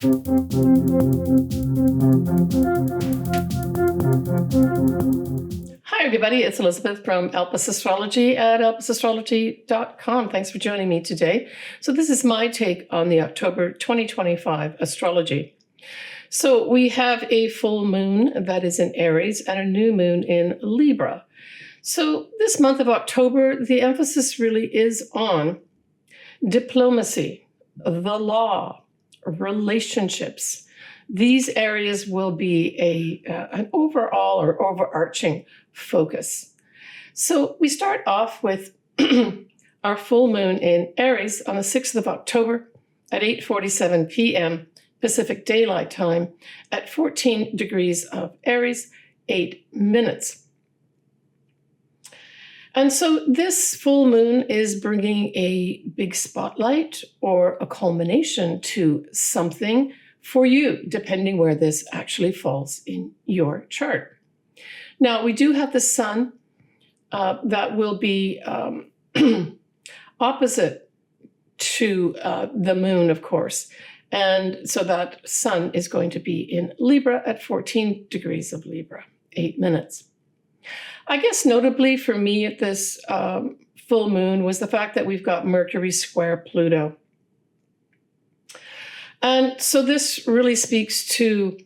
Hi, everybody. It's Elizabeth from Elpis Astrology at elpisastrology.com. Thanks for joining me today. So this is my take on the October 2025 astrology. So we have a full moon that is in Aries and a new moon in Libra. So this month of October, the emphasis really is on diplomacy, the law, relationships. These areas will be an overall or overarching focus. So we start off with our full moon in Aries on the 6th of October at 8:47 p.m. Pacific Daylight Time at 14 degrees of Aries, 8 minutes. And so this full moon is bringing a big spotlight or a culmination to something for you, depending where this actually falls in your chart. Now, we do have the sun that will be opposite to the moon, of course. And so that sun is going to be in Libra at 14 degrees of Libra, 8 minutes. I guess notably for me at this full moon was the fact that we've got Mercury square Pluto. And so this really speaks to,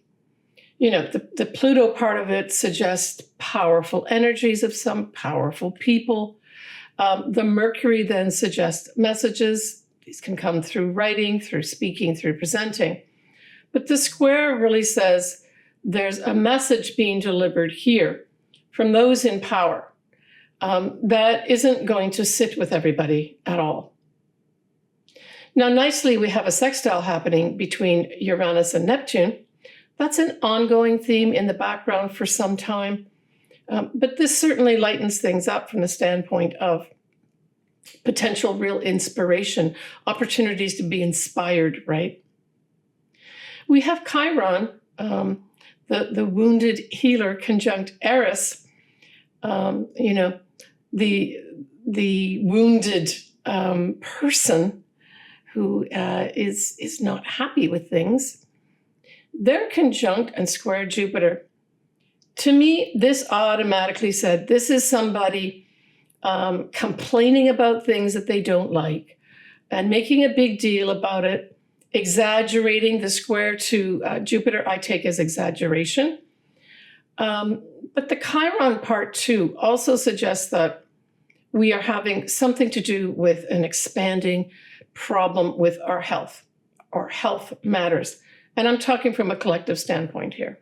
the Pluto part of it suggests powerful energies of some powerful people. The Mercury then suggests messages. These can come through writing, through speaking, through presenting. But the square really says there's a message being delivered here from those in power that isn't going to sit with everybody at all. Now, nicely, we have a sextile happening between Uranus and Neptune. That's an ongoing theme in the background for some time. But this certainly lightens things up from the standpoint of potential real inspiration, opportunities to be inspired, right? We have Chiron, the wounded healer, conjunct Eris, the wounded person who is not happy with things. They're conjunct and square Jupiter. To me, this automatically said this is somebody complaining about things that they don't like and making a big deal about it, exaggerating. The square to Jupiter I take as exaggeration. But the Chiron part too also suggests that we are having something to do with an expanding problem with our health. Our health matters. And I'm talking from a collective standpoint here.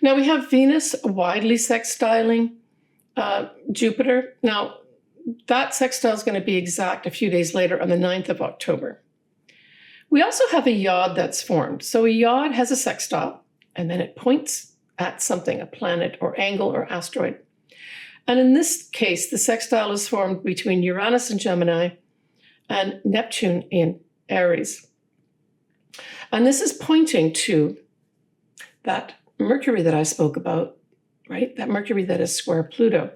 Now we have Venus widely sextiling Jupiter. Now that sextile is going to be exact a few days later on the 9th of October. We also have a yod that's formed. So a yod has a sextile and then it points at something, a planet or angle or asteroid. And in this case, the sextile is formed between Uranus in Gemini and Neptune in Aries. And this is pointing to that Mercury that I spoke about, right? That Mercury that is square Pluto.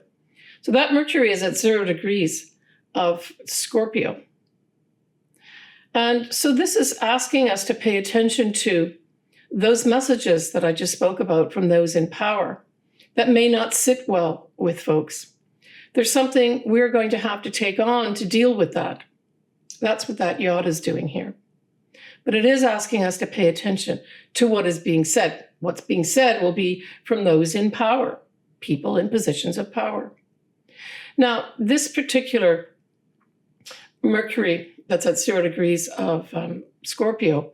So that Mercury is at 0 degrees of Scorpio. And so this is asking us to pay attention to those messages that I just spoke about from those in power that may not sit well with folks. There's something we're going to have to take on to deal with that. That's what that yod is doing here. But it is asking us to pay attention to what is being said. What's being said will be from those in power, people in positions of power. Now, this particular Mercury that's at 0 degrees of Scorpio,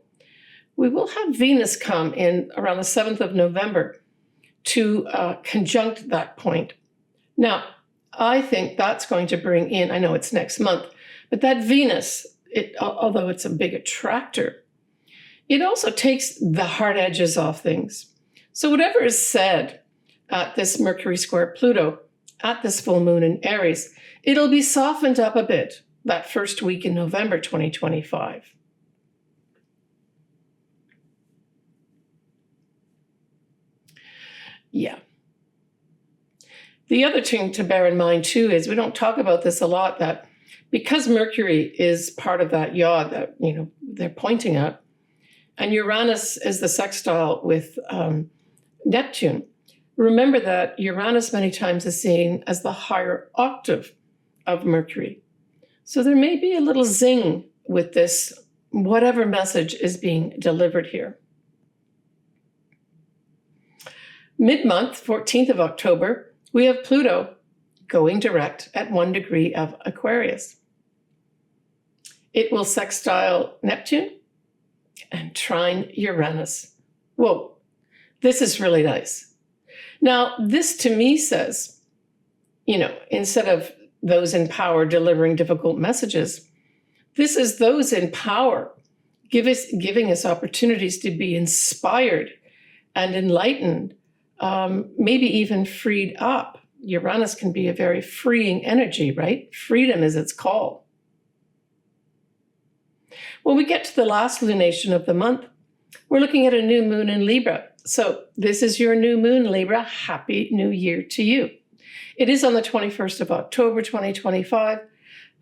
we will have Venus come in around the 7th of November to conjunct that point. Now, I think that's going to bring in, I know it's next month, but that Venus, although it's a big attractor, it also takes the hard edges off things. So whatever is said at this Mercury square Pluto, at this full moon in Aries, it'll be softened up a bit that first week in November 2025. Yeah. The other thing to bear in mind too is we don't talk about this a lot, that because Mercury is part of that yaw that, they're pointing at, and Uranus is the sextile with Neptune. Remember that Uranus many times is seen as the higher octave of Mercury. So there may be a little zing with this, whatever message is being delivered here. Mid-month, 14th of October, we have Pluto going direct at 1 degree of Aquarius. It will sextile Neptune and trine Uranus. Whoa, this is really nice. Now, this to me says, instead of those in power delivering difficult messages, this is those in power giving us opportunities to be inspired and enlightened, maybe even freed up. Uranus can be a very freeing energy, right? Freedom is its call. When we get to the last lunation of the month, we're looking at a new moon in Libra. So this is your new moon, Libra. Happy New Year to you. It is on the 21st of October, 2025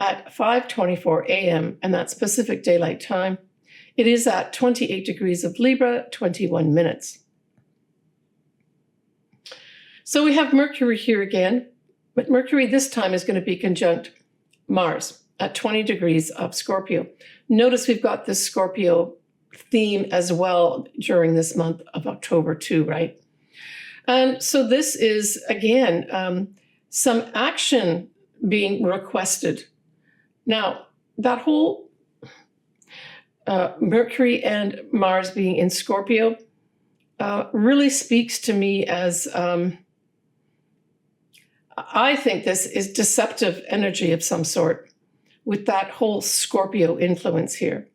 at 5:24 a.m. and that's Pacific Daylight Time. It is at 28 degrees of Libra, 21 minutes. So we have Mercury here again, but Mercury this time is going to be conjunct Mars at 20 degrees of Scorpio. Notice we've got this Scorpio theme as well during this month of October too, right? And so this is, again, some action being requested. Now, that whole Mercury and Mars being in Scorpio really speaks to me as, I think this is deceptive energy of some sort with that whole Scorpio influence here.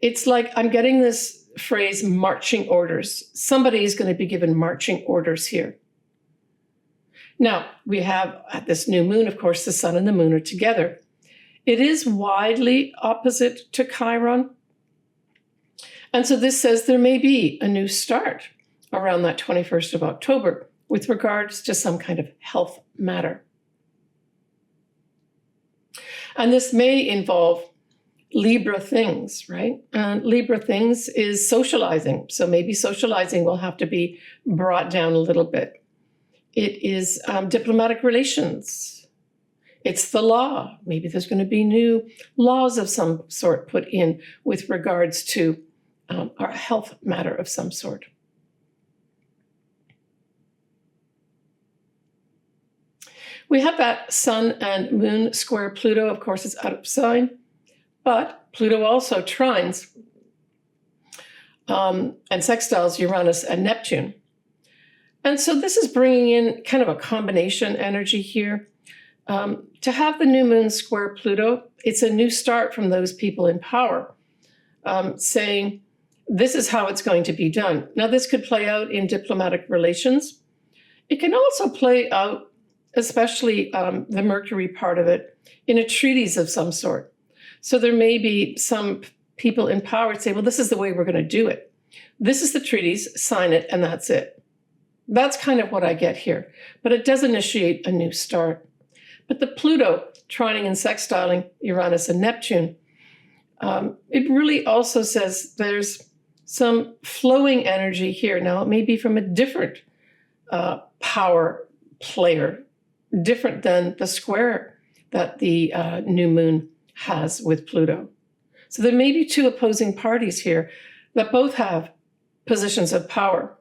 It's like I'm getting this phrase, marching orders. Somebody is going to be given marching orders here. Now, we have at this new moon, of course, the sun and the moon are together. It is widely opposite to Chiron. And so this says there may be a new start around that 21st of October with regards to some kind of health matter. And this may involve Libra things, right? And Libra things is socializing. So maybe socializing will have to be brought down a little bit. It is diplomatic relations. It's the law. Maybe there's going to be new laws of some sort put in with regards to our health matter of some sort. We have that sun and moon square Pluto. Of course, it's out of sign, but Pluto also trines and sextiles Uranus and Neptune. And so this is bringing in kind of a combination energy here. To have the new moon square Pluto, it's a new start from those people in power, saying this is how it's going to be done. Now, this could play out in diplomatic relations. It can also play out, especially the Mercury part of it, in a treaties of some sort. So there may be some people in power say, well, this is the way we're going to do it. This is the treaties, sign it, and that's it. That's kind of what I get here. But it does initiate a new start. But the Pluto trining and sextiling Uranus and Neptune, it really also says there's some flowing energy here. Now, it may be from a different power player, different than the square that the new moon has with Pluto. So there may be two opposing parties here that both have positions of power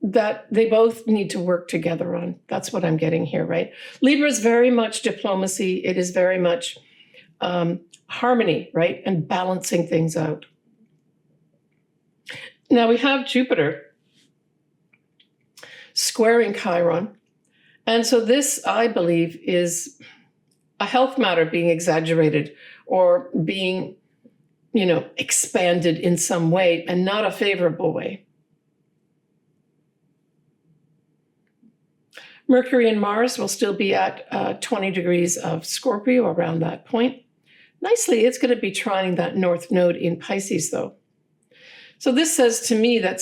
that they both need to work together on. That's what I'm getting here, right? Libra is very much diplomacy. It is very much harmony, right? And balancing things out. Now we have Jupiter squaring Chiron. And so this, I believe, is a health matter being exaggerated or being, expanded in some way and not a favorable way. Mercury and Mars will still be at 20 degrees of Scorpio around that point. Nicely, it's going to be trining that north node in Pisces, though. So this says to me that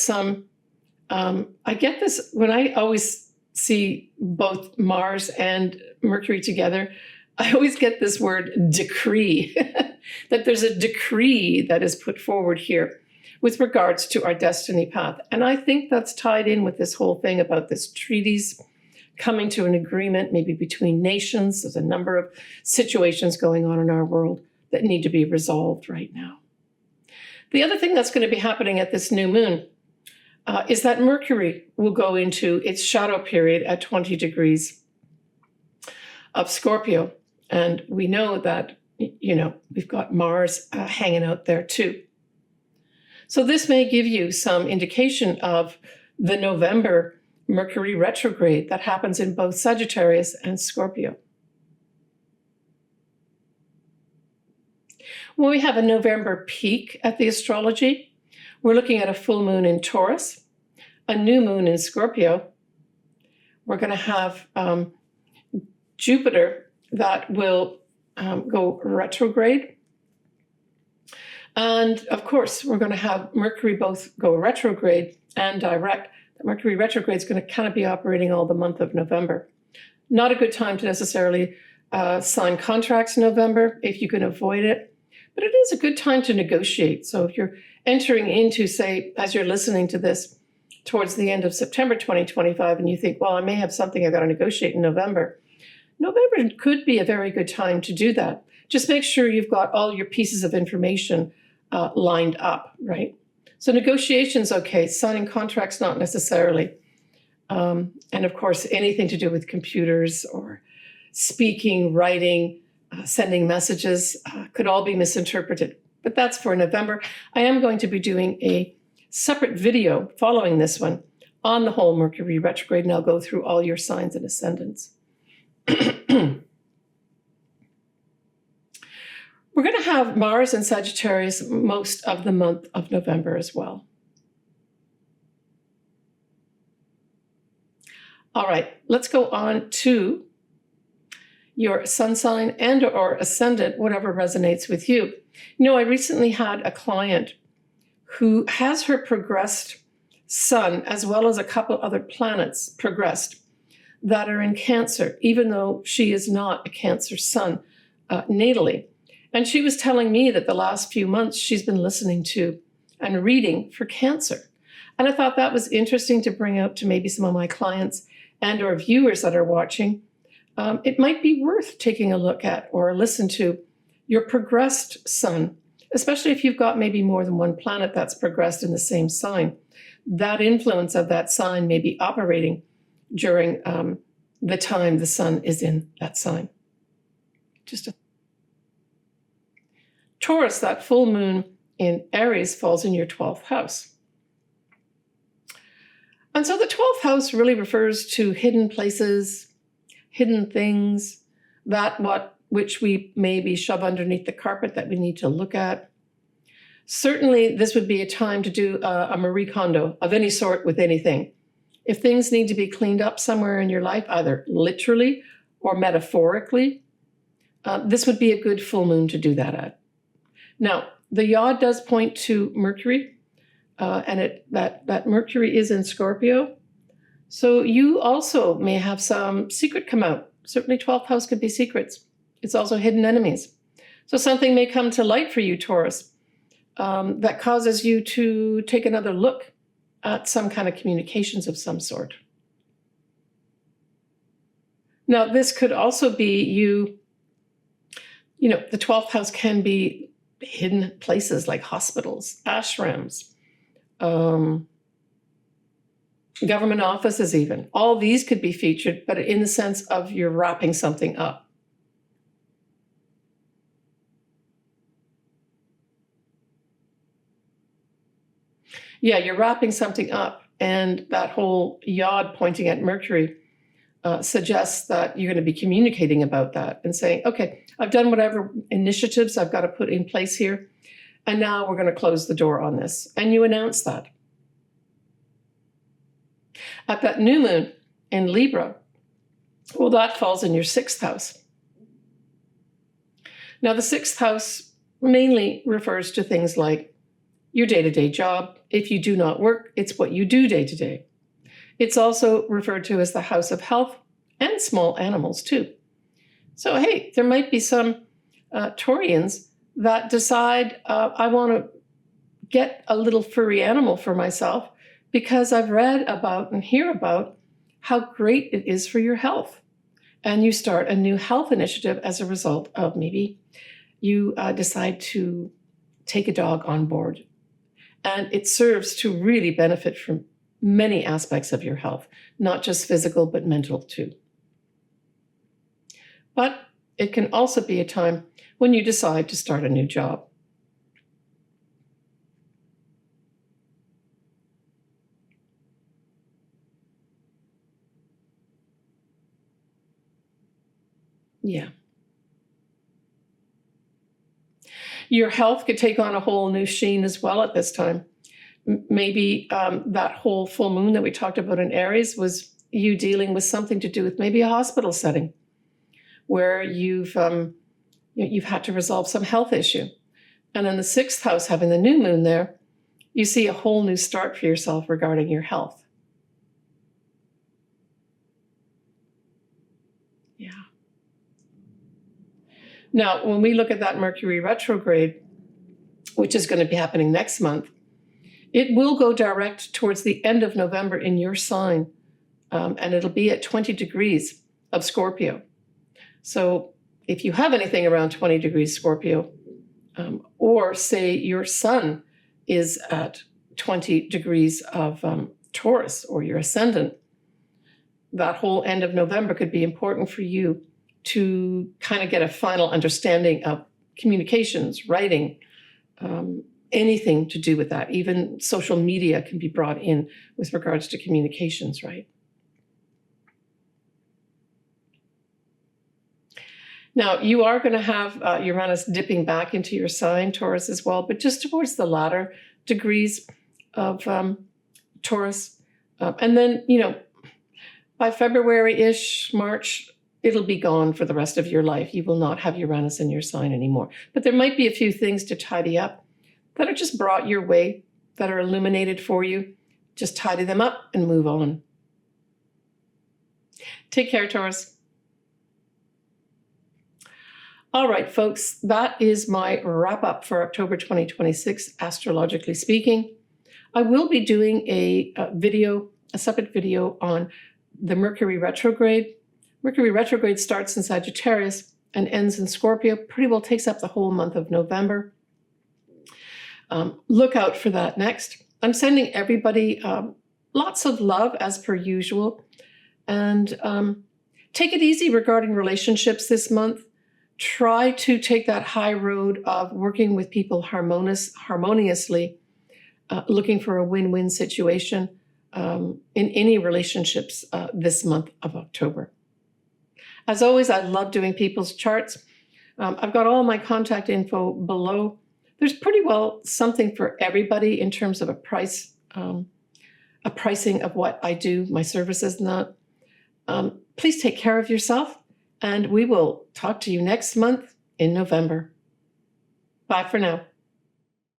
I get this when I always see both Mars and Mercury together. I always get this word decree, that there's a decree that is put forward here with regards to our destiny path. And I think that's tied in with this whole thing about this treaties coming to an agreement, maybe between nations. There's a number of situations going on in our world that need to be resolved right now. The other thing that's going to be happening at this new moon is that Mercury will go into its shadow period at 20 degrees of Scorpio. And we know that, we've got Mars hanging out there too. So this may give you some indication of the November Mercury retrograde that happens in both Sagittarius and Scorpio. When we have a November peak at the astrology, we're looking at a full moon in Taurus, a new moon in Scorpio. We're going to have Jupiter that will go retrograde. And of course, we're going to have Mercury both go retrograde and direct. The Mercury retrograde is going to kind of be operating all the month of November. Not a good time to necessarily sign contracts in November if you can avoid it. But it is a good time to negotiate. So if you're entering into, say, as you're listening to this towards the end of September 2025, and you think, well, I may have something I've got to negotiate in November. November could be a very good time to do that. Just make sure you've got all your pieces of information lined up, right? So negotiation's okay. Signing contracts, not necessarily. And of course, anything to do with computers or speaking, writing, sending messages could all be misinterpreted. But that's for November. I am going to be doing a separate video following this one on the whole Mercury retrograde, and I'll go through all your signs and ascendants. We're going to have Mars in Sagittarius most of the month of November as well. All right, let's go on to your sun sign and or ascendant, whatever resonates with you. I recently had a client who has her progressed sun as well as a couple other planets progressed that are in Cancer, even though she is not a Cancer sun natally. And she was telling me that the last few months she's been listening to and reading for Cancer. And I thought that was interesting to bring out to maybe some of my clients and or viewers that are watching. It might be worth taking a look at or listen to your progressed sun, especially if you've got maybe more than one planet that's progressed in the same sign. That influence of that sign may be operating during the time the sun is in that sign. Taurus, that full moon in Aries falls in your 12th house. And so the 12th house really refers to hidden places, hidden things, which we maybe shove underneath the carpet that we need to look at. Certainly, this would be a time to do a Marie Kondo of any sort with anything. If things need to be cleaned up somewhere in your life, either literally or metaphorically, this would be a good full moon to do that at. Now, the yod does point to Mercury, and that Mercury is in Scorpio. So you also may have some secret come out. Certainly 12th house could be secrets. It's also hidden enemies. So something may come to light for you, Taurus, that causes you to take another look at some kind of communications of some sort. Now, this could also be the 12th house can be hidden places like hospitals, ashrams, government offices even. All these could be featured, but in the sense of you're wrapping something up. Yeah, you're wrapping something up, and that whole yod pointing at Mercury suggests that you're going to be communicating about that and saying, okay, I've done whatever initiatives I've got to put in place here, and now we're going to close the door on this. And you announce that. At that new moon in Libra, well, that falls in your 6th house. Now, the 6th house mainly refers to things like your day-to-day job. If you do not work, it's what you do day-to-day. It's also referred to as the house of health and small animals too. So, hey, there might be some Taurians that decide I want to get a little furry animal for myself because I've read about and hear about how great it is for your health. And you start a new health initiative as a result of maybe you decide to take a dog on board. And it serves to really benefit from many aspects of your health, not just physical, but mental too. But it can also be a time when you decide to start a new job. Yeah. Your health could take on a whole new sheen as well at this time. Maybe that whole full moon that we talked about in Aries was you dealing with something to do with maybe a hospital setting where you've had to resolve some health issue. And in the 6th house, having the new moon there, you see a whole new start for yourself regarding your health. Yeah. Now, when we look at that Mercury retrograde, which is going to be happening next month, it will go direct towards the end of November in your sign, and it'll be at 20 degrees of Scorpio. So if you have anything around 20 degrees Scorpio, or say your sun is at 20 degrees of Taurus or your ascendant, that whole end of November could be important for you to kind of get a final understanding of communications, writing, anything to do with that. Even social media can be brought in with regards to communications, right? Now, you are going to have Uranus dipping back into your sign, Taurus, as well, but just towards the latter degrees of Taurus. And then, by February-ish, March, it'll be gone for the rest of your life. You will not have Uranus in your sign anymore. But there might be a few things to tidy up that are just brought your way, that are illuminated for you. Just tidy them up and move on. Take care, Taurus. All right, folks, that is my wrap up for October 2026, astrologically speaking. I will be doing a separate video on the Mercury retrograde. Mercury retrograde starts in Sagittarius and ends in Scorpio, pretty well takes up the whole month of November. Look out for that next. I'm sending everybody lots of love as per usual. And take it easy regarding relationships this month. Try to take that high road of working with people harmoniously, looking for a win-win situation in any relationships this month of October. As always, I love doing people's charts. I've got all my contact info below. There's pretty well something for everybody in terms of a pricing of what I do, my services and that. Please take care of yourself, and we will talk to you next month in November. Bye for now.